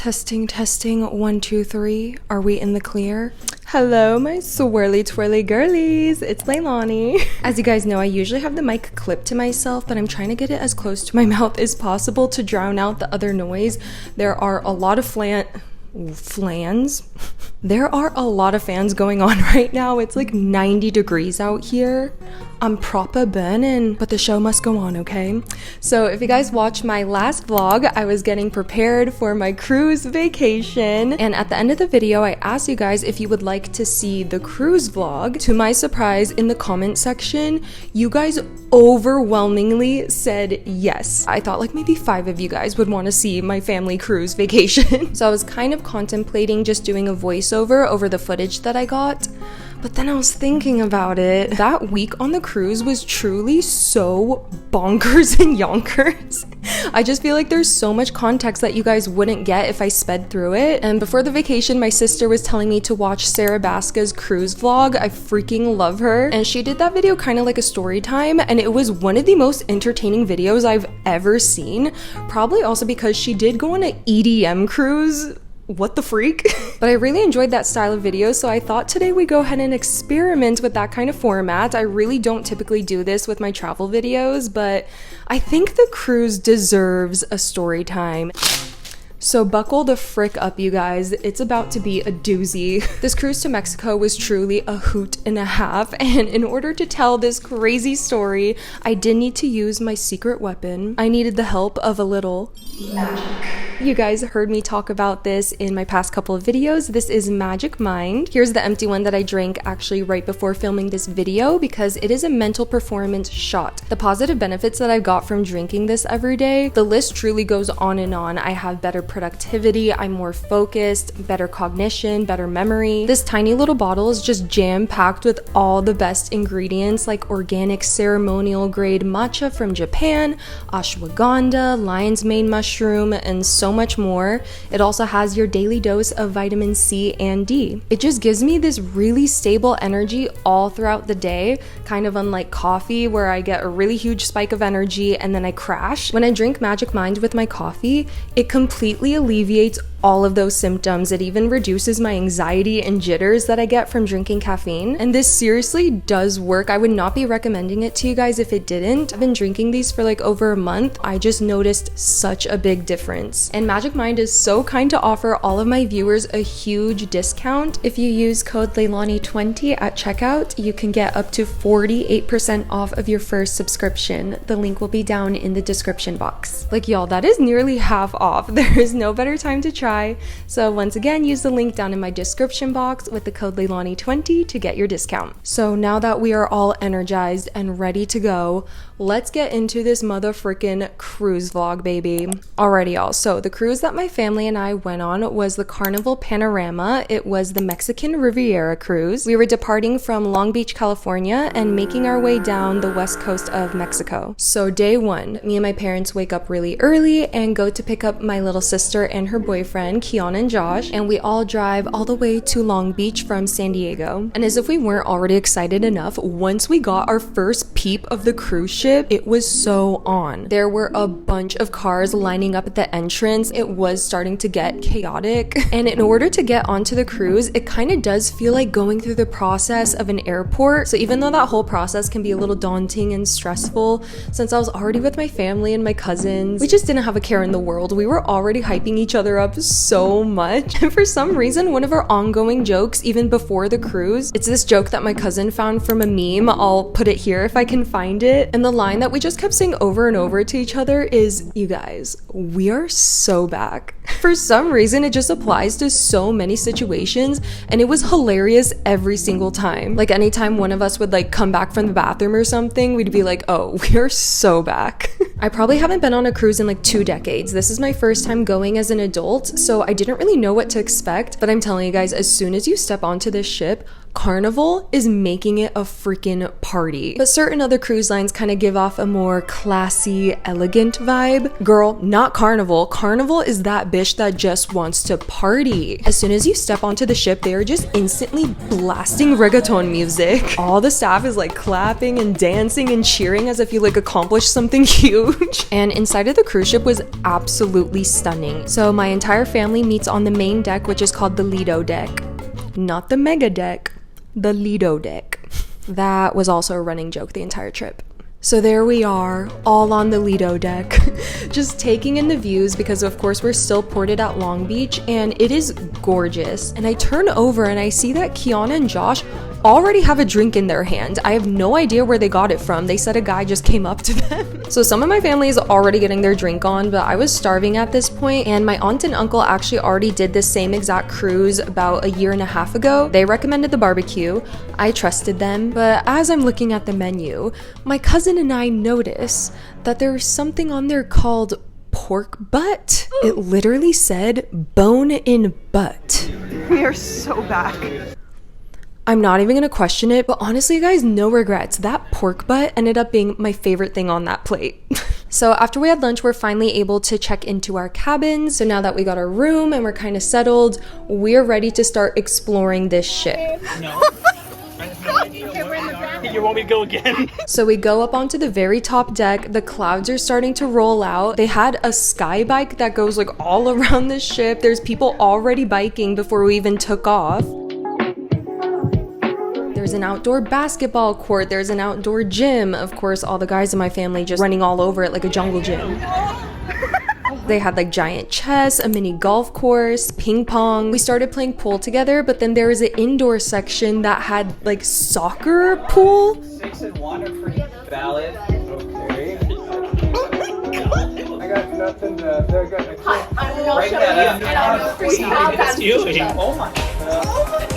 Testing, 1, 2, 3. Are we in the clear? Hello, my swirly twirly girlies. It's Leilani. As you guys know, I usually have the mic clipped to myself, but I'm trying to get it as close to my mouth as possible to drown out the other noise. There are a lot of There are a lot of fans going on right now. It's like 90 degrees out here. I'm proper burning, but the show must go on, okay? So if you guys watched my last vlog, I was getting prepared for my cruise vacation. And at the end of the video, I asked you guys if you would like to see the cruise vlog. To my surprise, in the comment section, you guys overwhelmingly said yes. I thought like maybe 5 of you guys would want to see my family cruise vacation. So I was kind of contemplating just doing a voiceover over the footage that I got. But then I was thinking about it. That week on the cruise was truly so bonkers and yonkers. I just feel like there's so much context that you guys wouldn't get if I sped through it. And before the vacation, my sister was telling me to watch Sarah Baska's cruise vlog. I freaking love her. And she did that video kind of like a story time, and it was one of the most entertaining videos I've ever seen. Probably also because she did go on an EDM cruise. What the freak? But I really enjoyed that style of video, so I thought today we go ahead and experiment with that kind of format. I really don't typically do this with my travel videos, but I think the cruise deserves a story time. So buckle the frick up, you guys. It's about to be a doozy. This cruise to Mexico was truly a hoot and a half, and in order to tell this crazy story, I did need to use my secret weapon. I needed the help of a little magic. You guys heard me talk about this in my past couple of videos. This is Magic Mind. Here's the empty one that I drank actually right before filming this video because it is a mental performance shot. The positive benefits that I got from drinking this every day, the list truly goes on and on. I have better productivity, I'm more focused, better cognition, better memory. This tiny little bottle is just jam-packed with all the best ingredients like organic ceremonial grade matcha from Japan, ashwagandha, lion's mane mushroom, and so much more. It also has your daily dose of vitamin C and D. It just gives me this really stable energy all throughout the day, kind of unlike coffee where I get a really huge spike of energy and then I crash. When I drink Magic Mind with my coffee, it completely alleviates all of those symptoms. It even reduces my anxiety and jitters that I get from drinking caffeine. And this seriously does work. I would not be recommending it to you guys if it didn't. I've been drinking these for like over a month. I just noticed such a big difference. And Magic Mind is so kind to offer all of my viewers a huge discount. If you use code Leilani20 at checkout, you can get up to 48% off of your first subscription. The link will be down in the description box. Like y'all, that is nearly half off. There is no better time to try. So once again, use the link down in my description box with the code Leilani20 to get your discount. So now that we are all energized and ready to go, let's get into this motherfrickin' cruise vlog, baby. Alrighty, y'all. So the cruise that my family and I went on was the Carnival Panorama. It was the Mexican Riviera cruise. We were departing from Long Beach, California and making our way down the west coast of Mexico. So day 1, me and my parents wake up really early and go to pick up my little sister and her boyfriend, Kiana and Josh, and we all drive all the way to Long Beach from San Diego. And as if we weren't already excited enough, once we got our first peep of the cruise ship, it was so on. There were a bunch of cars lining up at the entrance. It was starting to get chaotic. And in order to get onto the cruise, it kind of does feel like going through the process of an airport. So even though that whole process can be a little daunting and stressful, since I was already with my family and my cousins, we just didn't have a care in the world. We were already hyping each other up so much. And for some reason, one of our ongoing jokes, even before the cruise, it's this joke that my cousin found from a meme. I'll put it here if I can find it. And the line that we just kept saying over and over to each other is, "You guys, we are so back." For some reason, it just applies to so many situations, and it was hilarious every single time. Like anytime one of us would like come back from the bathroom or something, we'd be like, "Oh, we are so back." I probably haven't been on a cruise in like 2 decades. This is my first time going as an adult, so I didn't really know what to expect, but I'm telling you guys, as soon as you step onto this ship, Carnival is making it a freaking party. But certain other cruise lines kind of give off a more classy, elegant vibe. Girl, not Carnival. Carnival is that bitch that just wants to party. As soon as you step onto the ship, they are just instantly blasting reggaeton music. All the staff is like clapping and dancing and cheering as if you like accomplished something huge. And inside of the cruise ship was absolutely stunning. So my entire family meets on the main deck, which is called the Lido deck. Not the mega deck, the Lido deck. That was also a running joke the entire trip. So there we are, all on the Lido deck, just taking in the views because of course we're still ported at Long Beach and it is gorgeous. And I turn over and I see that Kiana and Josh already have a drink in their hand. I have no idea where they got it from. They said a guy just came up to them. So some of my family is already getting their drink on, but I was starving at this point, and my aunt and uncle actually already did the same exact cruise about a year and a half ago. They recommended the barbecue. I trusted them, but as I'm looking at the menu, my cousin and I notice that there's something on there called pork butt. It literally said bone in butt. We are so back. I'm not even gonna question it, but honestly, guys, no regrets. That pork butt ended up being my favorite thing on that plate. So after we had lunch, we're finally able to check into our cabins. So now that we got our room and we're kind of settled, we're ready to start exploring this ship. No. I have no idea where we are. You want me to go again? So we go up onto the very top deck. The clouds are starting to roll out. They had a sky bike that goes like all around the ship. There's people already biking before we even took off. There's an outdoor basketball court. There's an outdoor gym. Of course, all the guys in my family just running all over it like a jungle gym. They had like giant chess, a mini golf course, ping pong. We started playing pool together, but then there was an indoor section that had like soccer pool. 6 and 1 are pretty valid. Okay. I got nothing to. I can't write that up. It's you. Oh my god.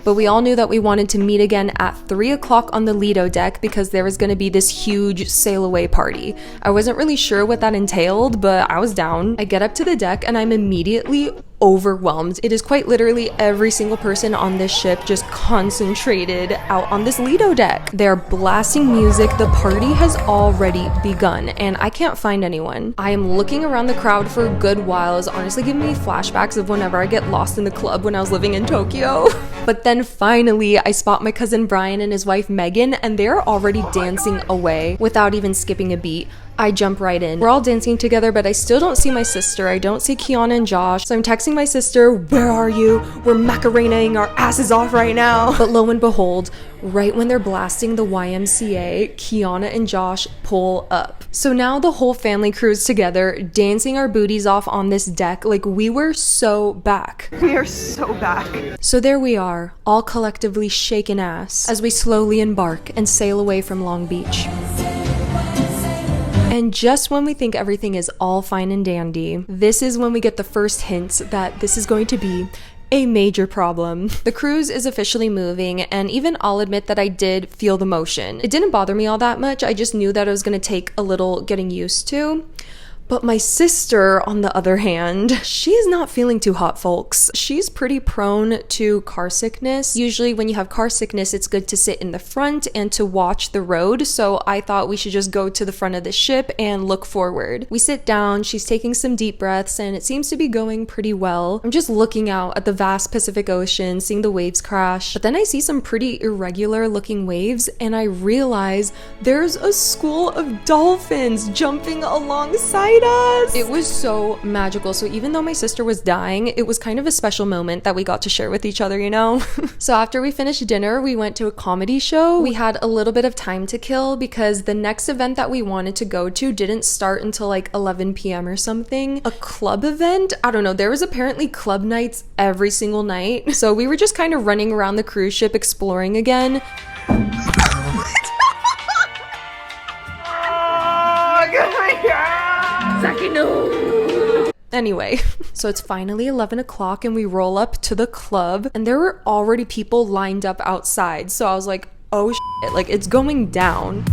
But we all knew that we wanted to meet again at 3 o'clock on the Lido deck because there was going to be this huge sail away party. I wasn't really sure what that entailed, but I was down. I get up to the deck and I'm immediately overwhelmed. It is quite literally every single person on this ship just concentrated out on this Lido deck. They're blasting music. The party has already begun and I can't find anyone. I am looking around the crowd for a good while. It's honestly giving me flashbacks of whenever I get lost in the club when I was living in Tokyo. But then finally I spot my cousin Brian and his wife Megan and they're already dancing away without even skipping a beat. I jump right in. We're all dancing together, but I still don't see my sister. I don't see Kiana and Josh. So I'm texting my sister, where are you? We're macarenaing our asses off right now. But lo and behold, right when they're blasting the YMCA, Kiana and Josh pull up. So now the whole family cruise together, dancing our booties off on this deck. Like we were so back. We are so back. So there we are, all collectively shaking ass as we slowly embark and sail away from Long Beach. And just when we think everything is all fine and dandy, this is when we get the first hints that this is going to be a major problem. The cruise is officially moving, and even I'll admit that I did feel the motion. It didn't bother me all that much. I just knew that it was going to take a little getting used to. But my sister, on the other hand, she is not feeling too hot, folks. She's pretty prone to car sickness. Usually when you have car sickness, it's good to sit in the front and to watch the road. So I thought we should just go to the front of the ship and look forward. We sit down, she's taking some deep breaths, and it seems to be going pretty well. I'm just looking out at the vast Pacific Ocean, seeing the waves crash. But then I see some pretty irregular looking waves, and I realize there's a school of dolphins jumping alongside us. It was so magical. So even though my sister was dying, it was kind of a special moment that we got to share with each other, you know? So after we finished dinner, we went to a comedy show. We had a little bit of time to kill because the next event that we wanted to go to didn't start until like 11 p.m. or something. A club event? I don't know. There was apparently club nights every single night. So we were just kind of running around the cruise ship exploring again. Anyway, so it's finally 11 o'clock and we roll up to the club and there were already people lined up outside. So I was like, oh shit, like it's going down.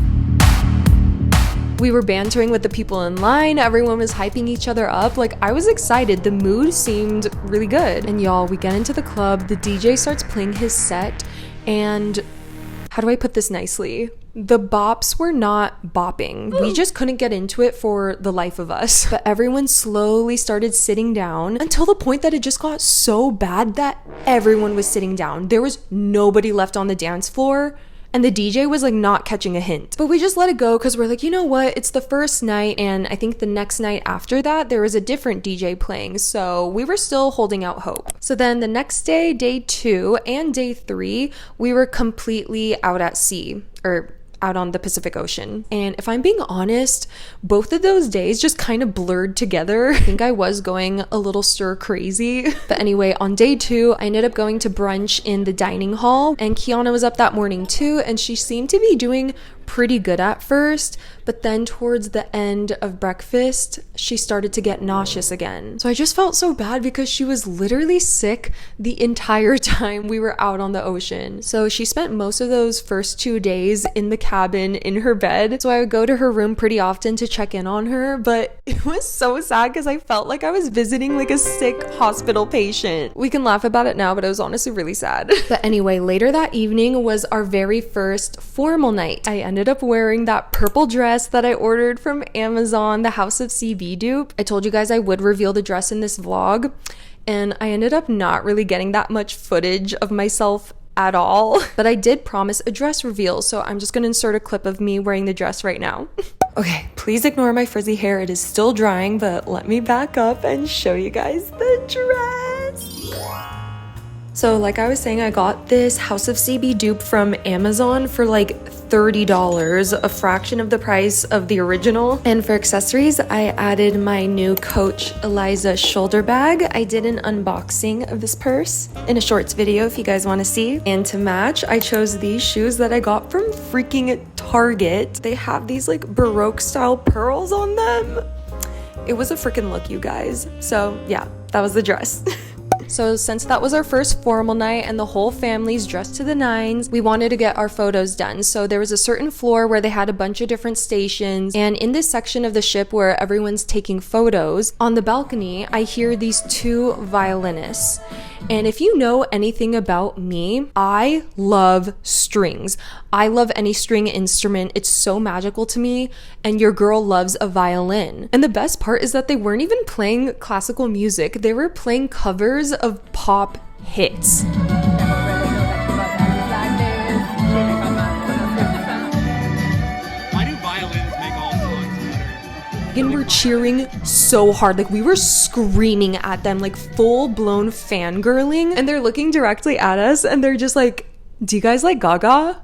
We were bantering with the people in line. Everyone was hyping each other up. Like, I was excited. The mood seemed really good. And y'all, we get into the club. The DJ starts playing his set. And how do I put this nicely? The bops were not bopping. We just couldn't get into it for the life of us. But everyone slowly started sitting down until the point that it just got so bad that everyone was sitting down. There was nobody left on the dance floor. And the DJ was like not catching a hint. But we just let it go because we're like, you know what? It's the first night. And I think the next night after that, there was a different DJ playing. So we were still holding out hope. So then the next day, day 2 and day 3, we were completely out at sea, or out on the Pacific Ocean. And if I'm being honest, both of those days just kind of blurred together. I think I was going a little stir crazy. But anyway, on day 2, I ended up going to brunch in the dining hall, and Kiana was up that morning too, and she seemed to be doing pretty good at first, but then towards the end of breakfast, she started to get nauseous again. So I just felt so bad because she was literally sick the entire time we were out on the ocean. So she spent most of those first 2 days in the cabin in her bed. So I would go to her room pretty often to check in on her, but it was so sad because I felt like I was visiting like a sick hospital patient. We can laugh about it now, but it was honestly really sad. But anyway, later that evening was our very first formal night. I ended up wearing that purple dress that I ordered from Amazon, the House of CB dupe. I told you guys I would reveal the dress in this vlog, and I ended up not really getting that much footage of myself at all. But I did promise a dress reveal, so I'm just gonna insert a clip of me wearing the dress right now. Okay, please ignore my frizzy hair. It is still drying, but let me back up and show you guys the dress. So like I was saying, I got this House of CB dupe from Amazon for like $30, a fraction of the price of the original. And for accessories, I added my new Coach Eliza shoulder bag. I did an unboxing of this purse in a shorts video if you guys want to see. And to match, I chose these shoes that I got from freaking Target. They have these like Baroque style pearls on them. It was a freaking look, you guys. So yeah, that was the dress. So since that was our first formal night and the whole family's dressed to the nines, we wanted to get our photos done. So there was a certain floor where they had a bunch of different stations. And in this section of the ship where everyone's taking photos, on the balcony, I hear these 2 violinists. And if you know anything about me, I love strings. I love any string instrument. It's so magical to me. And your girl loves a violin. And the best part is that they weren't even playing classical music. They were playing covers of pop hits. And we're cheering so hard, like we were screaming at them, like full-blown fangirling, and they're looking directly at us and they're just like, do you guys like Gaga?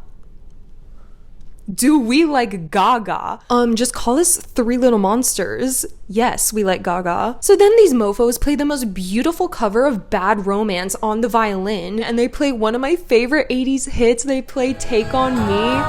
Do we like Gaga? Just call us 3 Little Monsters. Yes, we like Gaga. So then these mofos play the most beautiful cover of Bad Romance on the violin, and they play one of my favorite 80s hits. They play Take On Me.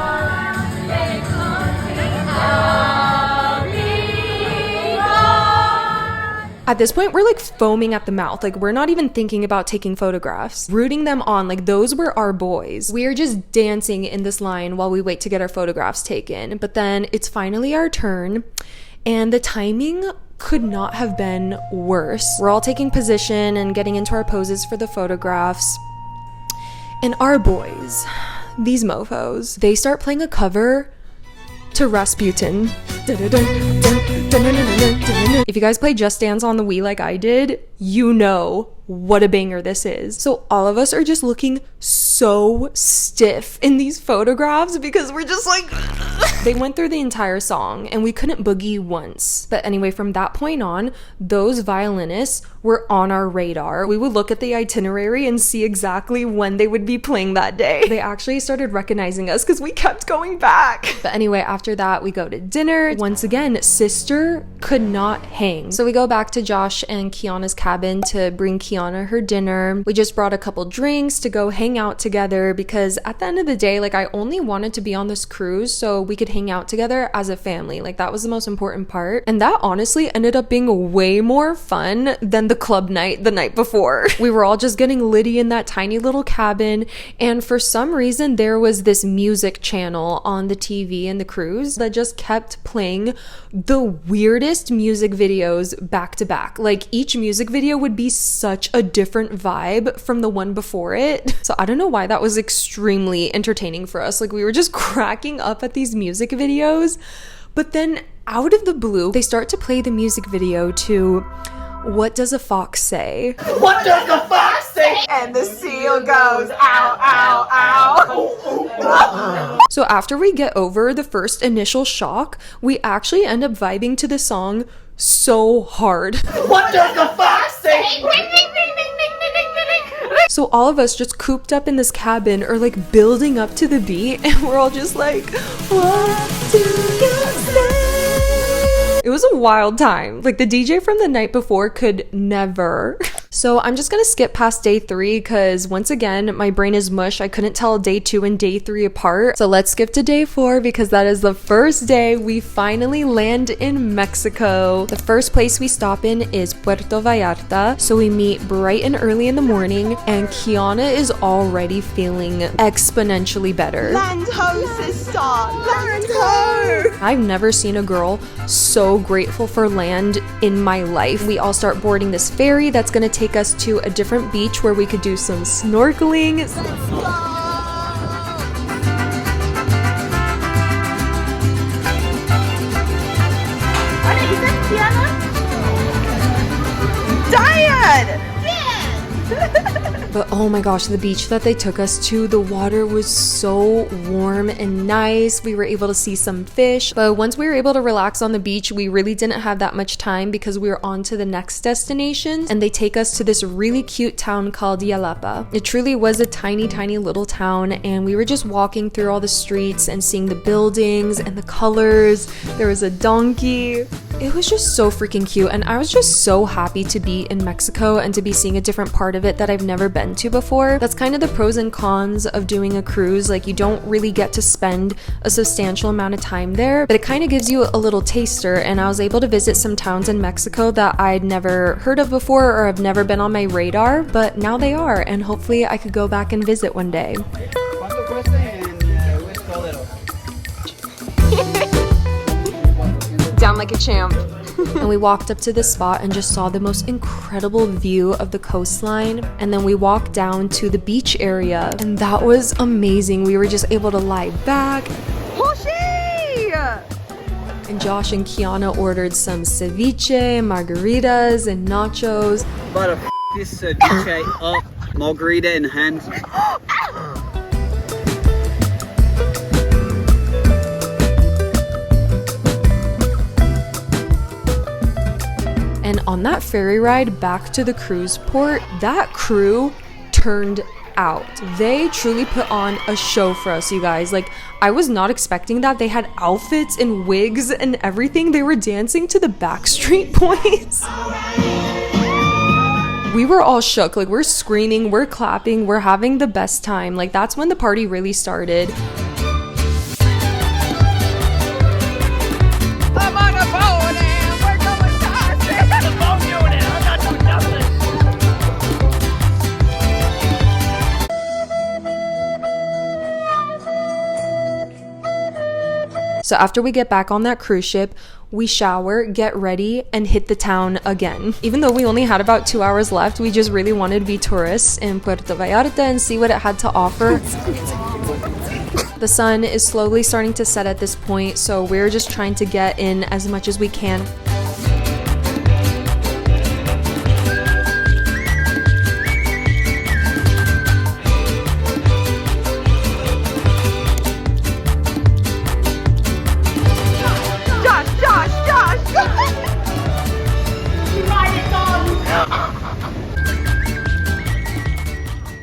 At this point, we're like foaming at the mouth. Like, we're not even thinking about taking photographs. Rooting them on, like those were our boys. We are just dancing in this line while we wait to get our photographs taken. But then it's finally our turn, and the timing could not have been worse. We're all taking position and getting into our poses for the photographs. And our boys, these mofos, they start playing a cover to Rasputin. If you guys play Just Dance on the Wii like I did, you know what a banger this is. So all of us are just looking so stiff in these photographs because we're just like they went through the entire song and we couldn't boogie once. But anyway, from that point on, those violinists were on our radar. We would look at the itinerary and see exactly when they would be playing that day. They actually started recognizing us because we kept going back. But anyway, after that, we go to dinner. Once again, sister could not hang. So we go back to Josh and Kiana's cabin to bring Kiana her dinner. We just brought a couple drinks to go hang out together because at the end of the day, like I only wanted to be on this cruise so we could hang out together as a family. Like, that was the most important part. And that honestly ended up being way more fun than the club night the night before. We were all just getting litty in that tiny little cabin, and for some reason there was this music channel on the TV in the cruise that just kept playing the weirdest music videos back to back. Like, each music video would be such a different vibe from the one before it. So I don't know why that was extremely entertaining for us. Like, we were just cracking up at these music videos. But then out of the blue, they start to play the music video to What Does a Fox Say? What does the fox say? And the seal goes ow, ow, ow. So after we get over the first initial shock, we actually end up vibing to the song so hard. What does the fox say? So all of us just cooped up in this cabin are like building up to the beat, and we're all just like, what do you say? It was a wild time. Like, the DJ from the night before could never. So I'm just gonna skip past day 3 because once again, my brain is mush. I couldn't tell day 2 and day 3 apart. So let's skip to day 4 because that is the first day we finally land in Mexico. The first place we stop in is Puerto Vallarta. So we meet bright and early in the morning, and Kiana is already feeling exponentially better. Land ho, sister! Land ho! I've never seen a girl so grateful for land in my life. We all start boarding this ferry that's gonna take us to a different beach where we could do some snorkeling. Let's go! Diane! But oh my gosh, the beach that they took us to, the water was so warm and nice. We were able to see some fish. But once we were able to relax on the beach, we really didn't have that much time because we were on to the next destination, and they take us to this really cute town called Yelapa. It truly was a tiny, tiny little town, and we were just walking through all the streets and seeing the buildings and the colors. There was a donkey. It was just so freaking cute, and I was just so happy to be in Mexico and to be seeing a different part of it that I've never been to before. That's kind of the pros and cons of doing a cruise. Like, you don't really get to spend a substantial amount of time there, but it kind of gives you a little taster, and I was able to visit some towns in Mexico that I'd never heard of before or have never been on my radar, but now they are, and hopefully I could go back and visit one day. Down like a champ. And we walked up to this spot and just saw the most incredible view of the coastline, and then we walked down to the beach area, and that was amazing. We were just able to lie back. Hoshi! And Josh and Kiana ordered some ceviche, margaritas, and nachos. About to this ceviche up, margarita in hand. And on that ferry ride back to the cruise port, that crew turned out. They truly put on a show for us, you guys. Like, I was not expecting that. They had outfits and wigs and everything. They were dancing to the Backstreet Boys. We were all shook. Like, we're screaming, we're clapping, we're having the best time. Like, that's when the party really started. So after we get back on that cruise ship, we shower, get ready, and hit the town again. Even though we only had about 2 hours left, we just really wanted to be tourists in Puerto Vallarta and see what it had to offer. The sun is slowly starting to set at this point, so we're just trying to get in as much as we can.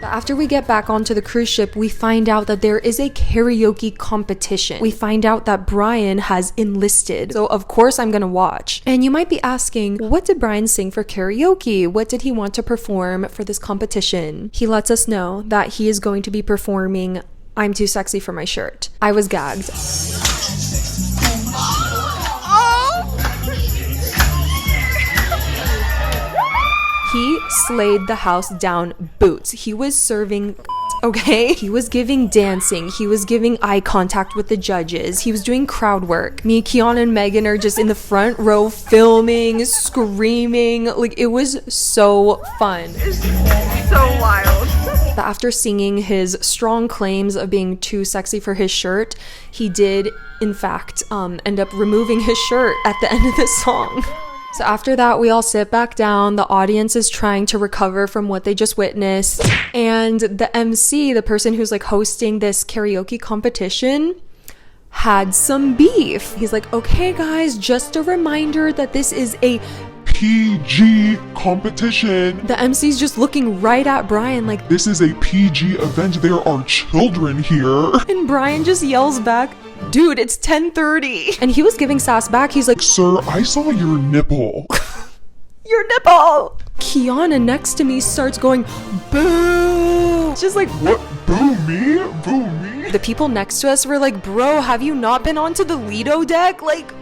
After we get back onto the cruise ship, we find out that there is a karaoke competition. We find out that Brian has enlisted. So of course I'm gonna watch. And you might be asking, what did Brian sing for karaoke? What did he want to perform for this competition? He lets us know that he is going to be performing I'm Too Sexy for My Shirt. I was gagged. slayed the house down boots. He was serving, okay? He was giving dancing. He was giving eye contact with the judges. He was doing crowd work. Me, Kiana, and Megan are just in the front row filming, screaming. Like, it was so fun. It's so wild. After singing his strong claims of being too sexy for his shirt, he did, in fact, end up removing his shirt at the end of the song. So after that, we all sit back down. The audience is trying to recover from what they just witnessed. And the MC, the person who's like hosting this karaoke competition, had some beef. He's like, okay guys, just a reminder that this is a PG competition. The MC's just looking right at Brian like, this is a PG event. There are children here. And Brian just yells back, dude, it's 10:30. And he was giving sass back. He's like, sir, I saw your nipple. Your nipple. Kiana next to me starts going, boo. Just like, what? Boo me? Boo me? The people next to us were like, bro, have you not been onto the Lido deck? Like,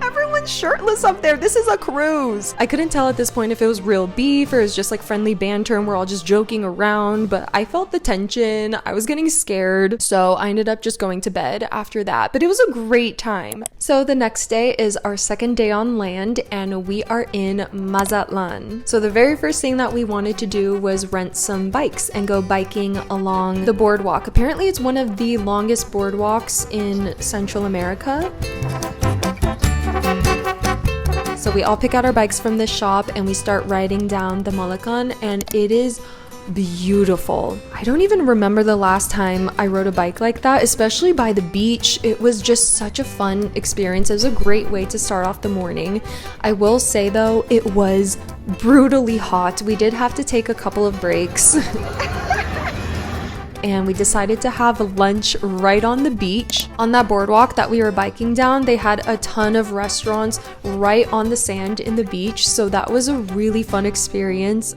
everyone's shirtless up there. This is a cruise. I couldn't tell at this point if it was real beef or it was just like friendly banter and we're all just joking around, but I felt the tension. I was getting scared. So I ended up just going to bed after that, but it was a great time. So the next day is our second day on land and we are in Mazatlan. So the very first thing that we wanted to do was rent some bikes and go biking along the boardwalk. Apparently it's one of the longest boardwalks in Central America. So we all pick out our bikes from this shop and we start riding down the Mazatlan and it is beautiful. I don't even remember the last time I rode a bike like that, especially by the beach. It was just such a fun experience. It was a great way to start off the morning. I will say though, it was brutally hot. We did have to take a couple of breaks. And we decided to have lunch right on the beach. On that boardwalk that we were biking down, they had a ton of restaurants right on the sand in the beach, so that was a really fun experience.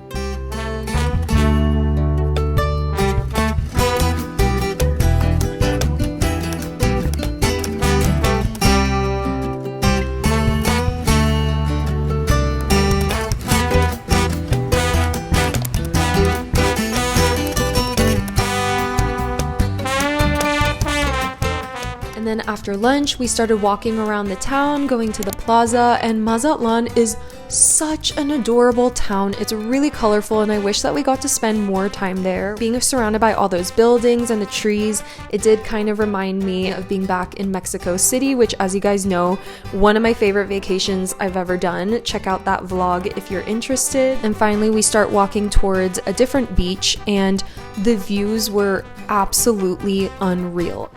And then after lunch, we started walking around the town, going to the plaza, and Mazatlan is such an adorable town. It's really colorful and I wish that we got to spend more time there. Being surrounded by all those buildings and the trees, it did kind of remind me of being back in Mexico City, which, as you guys know, one of my favorite vacations I've ever done. Check out that vlog if you're interested. And finally, we start walking towards a different beach and the views were absolutely unreal.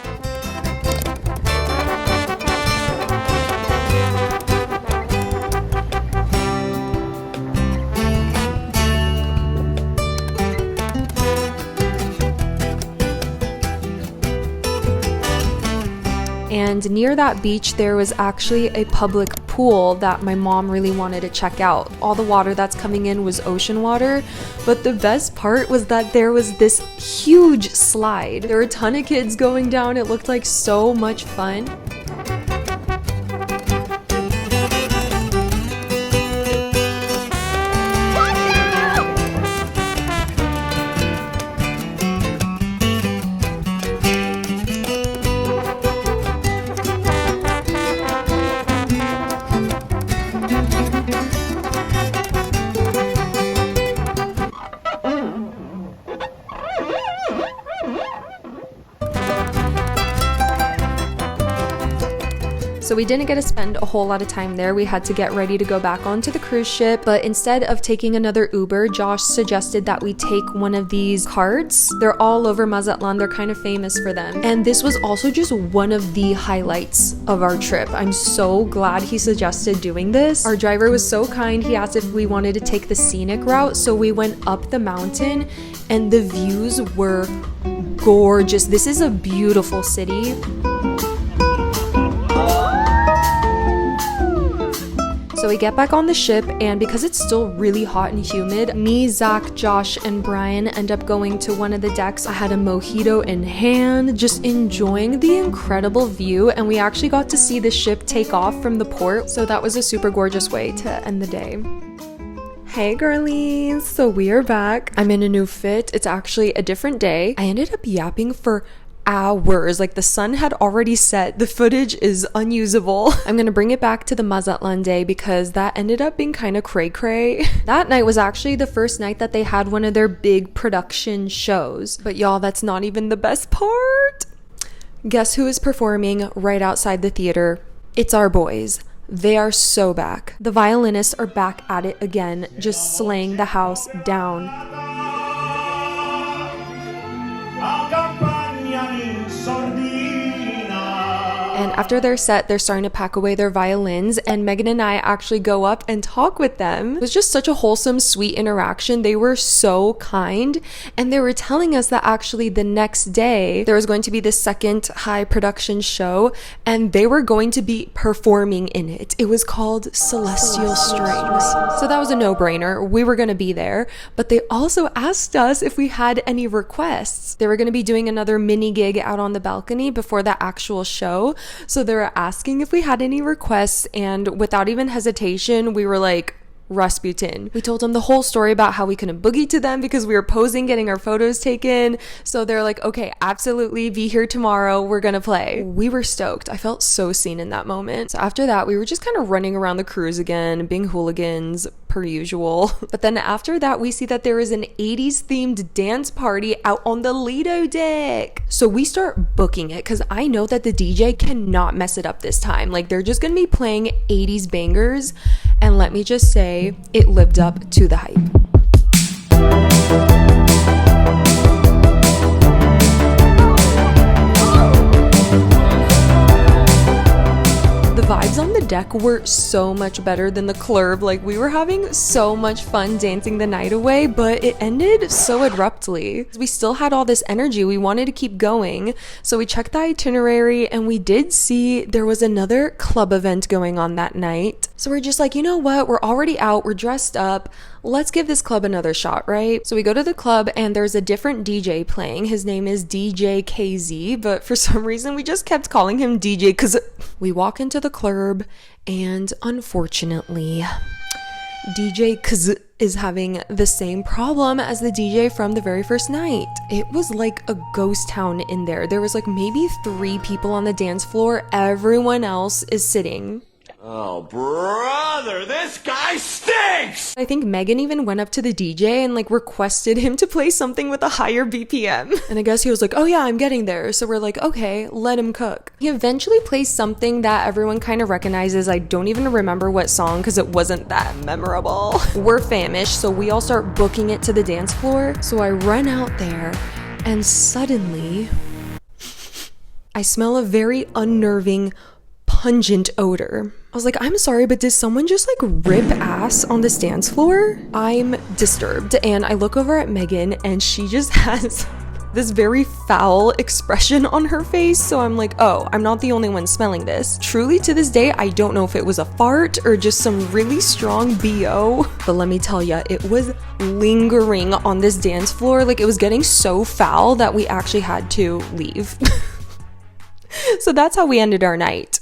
And near that beach, there was actually a public pool that my mom really wanted to check out. All the water that's coming in was ocean water, but the best part was that there was this huge slide. There were a ton of kids going down. It looked like so much fun. So we didn't get to spend a whole lot of time there. We had to get ready to go back onto the cruise ship, but instead of taking another Uber, Josh suggested that we take one of these carts. They're all over Mazatlan. They're kind of famous for them. And this was also just one of the highlights of our trip. I'm so glad he suggested doing this. Our driver was so kind. He asked if we wanted to take the scenic route, so we went up the mountain and the views were gorgeous. This is a beautiful city. So we get back on the ship, and because it's still really hot and humid, me, Zach, Josh, and Brian end up going to one of the decks. I had a mojito in hand, just enjoying the incredible view, and we actually got to see the ship take off from the port, so that was a super gorgeous way to end the day. Hey girlies, so we are back. I'm in a new fit. It's actually a different day. I ended up yapping for hours. Like the sun had already set. The footage is unusable. I'm gonna bring it back to the Mazatlan day because that ended up being kind of cray-cray. That night was actually the first night that they had one of their big production shows. But y'all, that's not even the best part. Guess who is performing right outside the theater? It's our boys. They are so back. The Violinists are back at it again, just slaying the house down. And after their set, they're starting to pack away their violins, and Megan and I actually go up and talk with them. It was just such a wholesome, sweet interaction. They were so kind, and they were telling us that actually the next day there was going to be this second high production show, and they were going to be performing in it. It was called Celestial Strings. So that was a no-brainer. We were going to be there, but they also asked us if we had any requests. They were going to be doing another mini gig out on the balcony before the actual show. So they were asking if we had any requests, and without even hesitation, we were like, Rasputin. We told them the whole story about how we couldn't boogie to them because we were posing, getting our photos taken. So they're like, okay, absolutely, be here tomorrow. We're gonna play. We were stoked. I felt so seen in that moment. So after that, we were just kind of running around the cruise again, being hooligans per usual. But then after that, we see that there is an 80s themed dance party out on the Lido deck. So we start booking it because I know that the DJ cannot mess it up this time. Like they're just gonna be playing 80s bangers. And let me just say, it lived up to the hype. The vibes on the deck were so much better than the club. Like we were having so much fun dancing the night away, but it ended so abruptly. We still had all this energy. We wanted to keep going. So we checked the itinerary and we did see there was another club event going on that night. So we're just like, you know what? We're already out. We're dressed up. Let's give this club another shot, right? So we go to the club and there's a different DJ playing. His name is DJ KZ, but for some reason we just kept calling him DJ because we walk into the club and unfortunately DJ KZ is having the same problem as the DJ from the very first night. It was like a ghost town in there. There was like maybe 3 people on the dance floor. Everyone else is sitting. Oh, brother, this guy stinks! I think Megan even went up to the DJ and like requested him to play something with a higher BPM. And I guess he was like, oh yeah, I'm getting there. So we're like, okay, let him cook. He eventually plays something that everyone kind of recognizes. I don't even remember what song because it wasn't that memorable. We're famished, so we all start booking it to the dance floor. So I run out there and suddenly I smell a very unnerving, pungent odor. I was like, I'm sorry, but did someone just like rip ass on this dance floor? I'm disturbed, and I look over at Megan and she just has this very foul expression on her face. So I'm like, oh, I'm not the only one smelling this. Truly to this day, I don't know if it was a fart or just some really strong BO, but let me tell ya, it was lingering on this dance floor. Like it was getting so foul that we actually had to leave. So that's how we ended our night.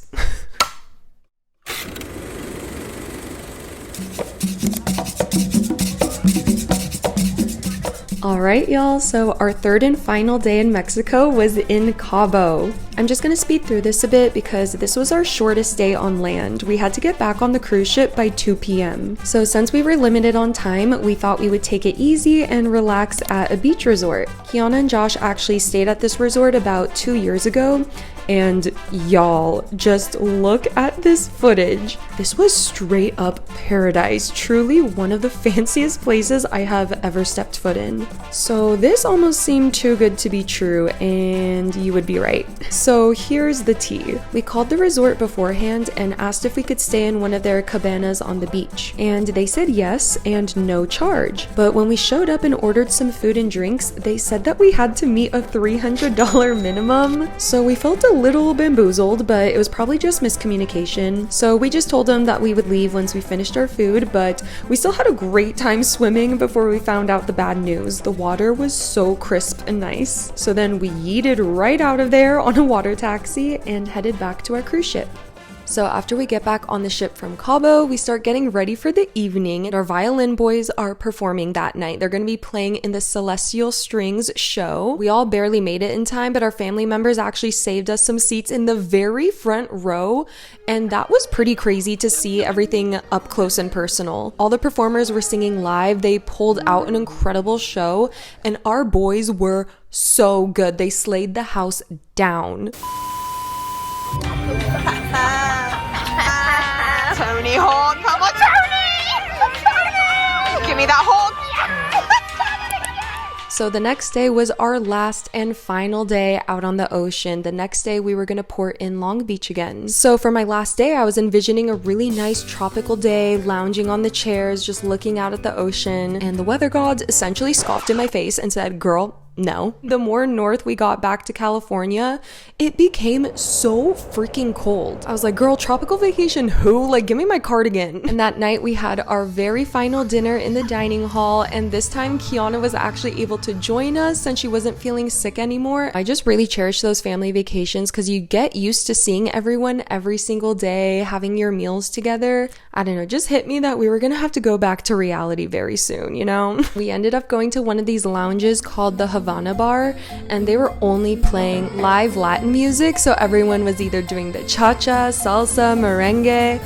Alright y'all, so our third and final day in Mexico was in Cabo. I'm just gonna speed through this a bit because this was our shortest day on land. We had to get back on the cruise ship by 2 p.m. So since we were limited on time, we thought we would take it easy and relax at a beach resort. Kiana and Josh actually stayed at this resort about 2 years ago, and y'all, just look at this footage. This was straight up paradise. Truly one of the fanciest places I have ever stepped foot in. So this almost seemed too good to be true, and you would be right. So here's the tea. We called the resort beforehand and asked if we could stay in one of their cabanas on the beach. And they said yes and no charge. But when we showed up and ordered some food and drinks, they said that we had to meet a $300 minimum. So we felt a little bamboozled, but it was probably just miscommunication. So we just told them that we would leave once we finished our food, but we still had a great time swimming before we found out the bad news. The water was so crisp and nice. So then we yeeted right out of there on a water taxi and headed back to our cruise ship. So after we get back on the ship from Cabo, we start getting ready for the evening, and our violin boys are performing that night. They're going to be playing in the Celestial Strings show. We all barely made it in time, but our family members actually saved us some seats in the very front row, and that was pretty crazy to see everything up close and personal. All the performers were singing live. They pulled out an incredible show, and our boys were so good. They slayed the house down. Tony Hawk, come on, Tony! Give me that Hawk! So the next day was our last and final day out on the ocean. The next day we were gonna port in Long Beach again. So for my last day, I was envisioning a really nice tropical day, lounging on the chairs, just looking out at the ocean. And the weather gods essentially scoffed in my face and said, "Girl, no." The more north we got back to California, it became so freaking cold. I was like, girl, tropical vacation who? Like, give me my cardigan. And that night we had our very final dinner in the dining hall, and this time Kiana was actually able to join us since she wasn't feeling sick anymore. I just really cherish those family vacations because you get used to seeing everyone every single day, having your meals together. I don't know, just hit me that we were gonna have to go back to reality very soon, you know? We ended up going to one of these lounges called the Havana Bar, and they were only playing live Latin music, so everyone was either doing the cha-cha, salsa, merengue.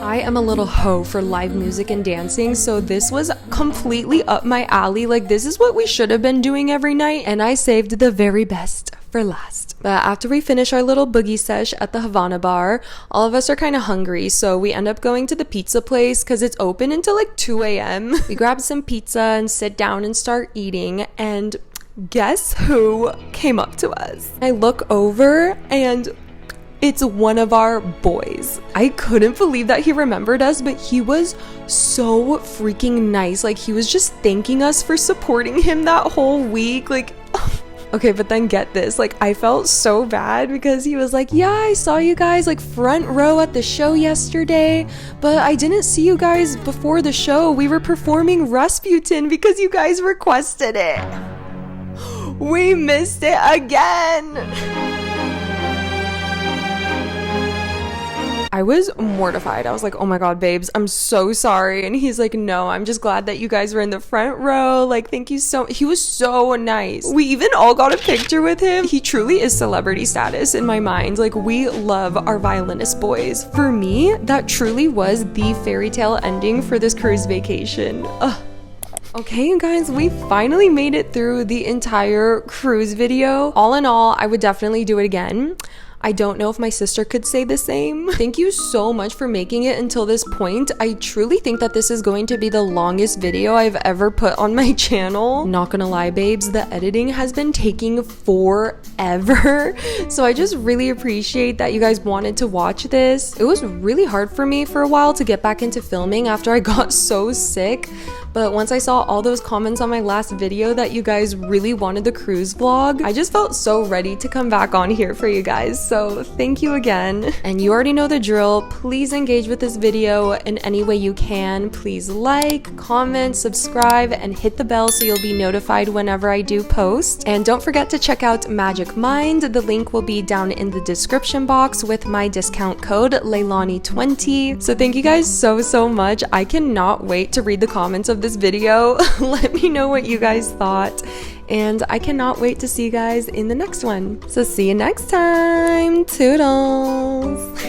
I am a little hoe for live music and dancing, so this was completely up my alley. Like, this is what we should have been doing every night, and I saved the very best for last. But after we finish our little boogie sesh at the Havana Bar, all of us are kind of hungry, so we end up going to the pizza place because it's open until like 2 a.m. We grab some pizza and sit down and start eating, and guess who came up to us? I look over and it's one of our boys. I couldn't believe that he remembered us, but he was so freaking nice. Like, he was just thanking us for supporting him that whole week. Like, okay, but then get this. Like, I felt so bad because he was like, yeah, I saw you guys like front row at the show yesterday, but I didn't see you guys before the show. We were performing Rasputin because you guys requested it. We missed it again. I was mortified. I was like, oh my god, babes, I'm so sorry. And he's like, no, I'm just glad that you guys were in the front row. Like, thank you so much. He was so nice. We even all got a picture with him. He truly is celebrity status in my mind. Like, we love our violinist boys. For me, that truly was the fairy tale ending for this cruise vacation. Ugh. Okay, you guys, we finally made it through the entire cruise video. All in all, I would definitely do it again. I don't know if my sister could say the same. Thank you so much for making it until this point. I truly think that this is going to be the longest video I've ever put on my channel. Not gonna lie, babes, the editing has been taking forever. So I just really appreciate that you guys wanted to watch this. It was really hard for me for a while to get back into filming after I got so sick. But once I saw all those comments on my last video that you guys really wanted the cruise vlog, I just felt so ready to come back on here for you guys. So thank you again. And you already know the drill. Please engage with this video in any way you can. Please like, comment, subscribe, and hit the bell so you'll be notified whenever I do post. And don't forget to check out Magic Mind. The link will be down in the description box with my discount code Leilani20. So thank you guys so much. I cannot wait to read the comments of this video. Let me know what you guys thought, and I cannot wait to see you guys in the next one. So see you next time. Toodles.